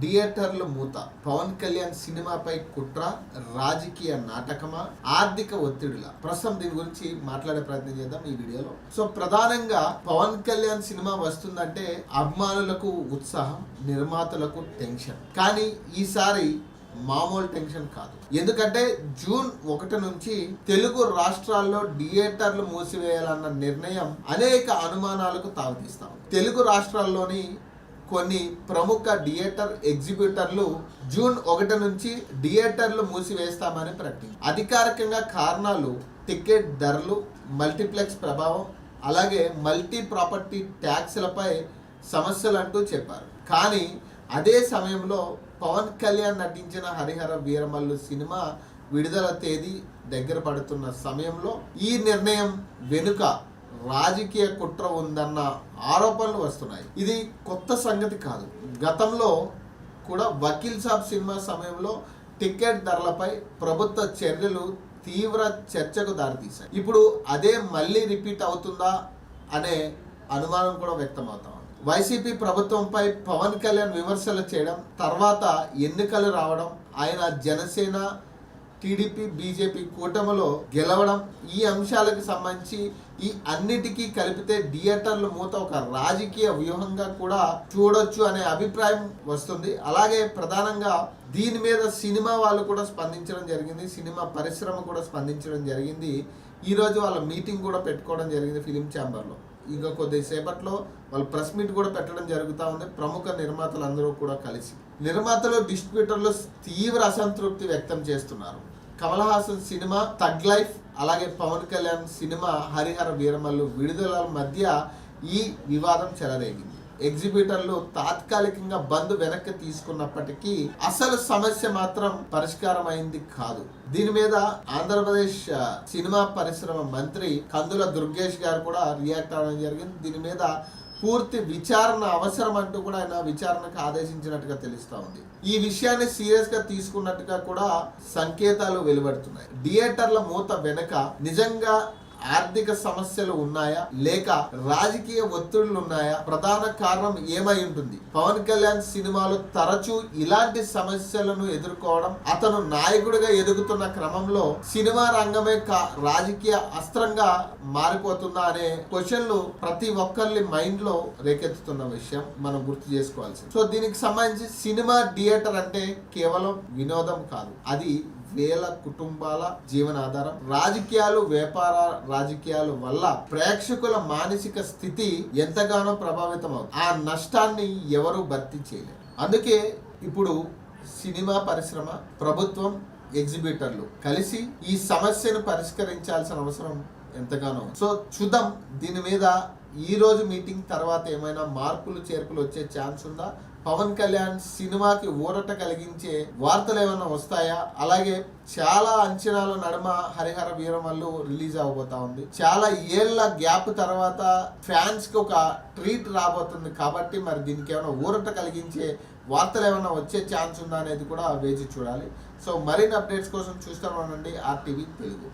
థియేటర్ల మూత, పవన్ కళ్యాణ్ సినిమాపై కుట్ర, రాజకీయ నాటకమా, ఆర్థిక ఒత్తిడిలా? ప్రస్తుతం దీని గురించి మాట్లాడే ప్రయత్నం చేద్దాం ఈ వీడియోలో. సో ప్రధానంగా పవన్ కళ్యాణ్ సినిమా వస్తుందంటే అభిమానులకు ఉత్సాహం, నిర్మాతలకు టెన్షన్. కానీ ఈసారి మామూలు టెన్షన్ కాదు. ఎందుకంటే జూన్ 1 నుంచి తెలుగు రాష్ట్రాల్లో థియేటర్లు మూసివేయాలన్న నిర్ణయం అనేక అనుమానాలకు తావిస్తాం. తెలుగు రాష్ట్రాల్లోని కొన్ని ప్రముఖ థియేటర్ ఎగ్జిబ్యూటర్లు జూన్ 1 నుంచి థియేటర్లు మూసివేస్తామని ప్రకటించారు. అధికారికంగా కారణాలు టికెట్ ధరలు, మల్టీప్లెక్స్ ప్రభావం, అలాగే మల్టీ ప్రాపర్టీ ట్యాక్స్లపై సమస్యలు అంటూ చెప్పారు. కానీ అదే సమయంలో పవన్ కళ్యాణ్ నటించిన హరిహర వీరమల్లు సినిమా విడుదల తేదీ దగ్గర పడుతున్న సమయంలో ఈ నిర్ణయం వెనుక రాజకీయ కుట్ర ఉందన్న ఆరోపణలు వస్తున్నాయి. ఇది కొత్త సంగతి కాదు. గతంలో కూడా వకీల్ సాబ్ సినిమా సమయంలో టికెట్ ధరలపై ప్రభుత్వ చర్యలు తీవ్ర చర్చకు దారితీశాయి. ఇప్పుడు అదే మళ్ళీ రిపీట్ అవుతుందా అనే అనుమానం కూడా వ్యక్తమవుతా ఉంది. వైసీపీ ప్రభుత్వంపై పవన్ కళ్యాణ్ విమర్శలు చేయడం, తర్వాత ఎన్నికలు రావడం, ఆయన జనసేన, టీడీపీ, బీజేపీ కూటమిలో గెలవడం, ఈ అంశాలకు సంబంధించి ఈ అన్నిటికీ కలిపితే థియేటర్ల మూత ఒక రాజకీయ వ్యూహంగా కూడా చూడొచ్చు అనే అభిప్రాయం వస్తుంది. అలాగే ప్రధానంగా దీని మీద సినిమా వాళ్ళు కూడా స్పందించడం జరిగింది, సినిమా పరిశ్రమ కూడా స్పందించడం జరిగింది. ఈరోజు వాళ్ళ మీటింగ్ కూడా పెట్టుకోవడం జరిగింది ఫిలిం ఛాంబర్లో. ఇంకా కొద్దిసేపట్లో వాళ్ళు ప్రెస్ మీట్ కూడా పెట్టడం జరుగుతూ ఉంది. ప్రముఖ నిర్మాతలు అందరూ కూడా కలిసి, నిర్మాతలు, డిస్ట్రిబ్యూటర్లు తీవ్ర అసంతృప్తి వ్యక్తం చేస్తున్నారు. Kamal Haasan cinema tug life, అలాగే పవన్ కళ్యాణ్ సినిమా హరిహర వీరమల్లు విడుదల మధ్య ఈ వివాదం చెలరేగింది. ఎగ్జిబ్యూటర్లు తాత్కాలికంగా బంద్ వెనక్కి తీసుకున్నప్పటికీ అసలు సమస్య మాత్రం పరిష్కారం అయింది కాదు. దీని మీద ఆంధ్రప్రదేశ్ సినిమా పరిశ్రమ మంత్రి కందుల దుర్గేష్ గారు కూడా రియాక్ట్ అవ్వడం జరిగింది. దీని మీద పూర్తి విచారణ అవసరం అంటూ కూడా ఆయన విచారణకు ఆదేశించినట్టుగా తెలుస్తా ఉంది. ఈ విషయాన్ని సీరియస్ గా తీసుకున్నట్టుగా కూడా సంకేతాలు వెలువడుతున్నాయి. థియేటర్ల మూత వెనుక నిజంగా ఆర్థిక సమస్యలు ఉన్నాయా, లేక రాజకీయ ఒత్తిళ్లు ఉన్నాయా? ప్రధాన కారణం ఏమై ఉంటుంది? పవన్ కళ్యాణ్ సినిమాలు తరచూ ఇలాంటి సమస్యలను ఎదుర్కోవడం, అతను నాయకుడిగా ఎదుగుతున్న క్రమంలో సినిమా రంగమే రాజకీయ అస్త్రంగా మారిపోతుందా అనే క్వశ్చన్లు ప్రతి ఒక్కరి మైండ్ లో రేకెత్తుతున్న విషయం మనం గుర్తు చేసుకోవాల్సింది. సో దీనికి సంబంధించి సినిమా థియేటర్ అంటే కేవలం వినోదం కాదు, అది వేల కుటుంబాల జీవనాధారం. రాజకీయాలు, వ్యాపార రాజకీయాల వల్ల ప్రేక్షకుల మానసిక స్థితి ఎంతగానో ప్రభావితం అవుతుంది. ఆ నష్టాన్ని ఎవరు భర్తీ చేయలేరు. అందుకే ఇప్పుడు సినిమా పరిశ్రమ, ప్రభుత్వం, ఎగ్జిబ్యూటర్లు కలిసి ఈ సమస్యను పరిష్కరించాల్సిన అవసరం ఎంతగానో. సో చూద్దాం దీని మీద ఈ రోజు మీటింగ్ తర్వాత ఏమైనా మార్పులు చేర్పులు వచ్చే ఛాన్స్ ఉందా? పవన్ కళ్యాణ్ సినిమాకి ఊరట కలిగించే వార్తలు ఏమైనా వస్తాయా? అలాగే చాలా అంచనాల నడుమ హరిహర వీరమల్లు రిలీజ్ అవబోతా ఉంది. చాలా ఏళ్ల గ్యాప్ తర్వాత ఫ్యాన్స్ కి ఒక ట్రీట్ రాబోతుంది కాబట్టి మరి దీనికి ఏమైనా ఊరట కలిగించే వార్తలు ఏమైనా వచ్చే ఛాన్స్ ఉందా అనేది కూడా వేచి చూడాలి. సో మరిన్ని అప్డేట్స్ కోసం చూస్తూనే ఉండండి RTV తెలుగు.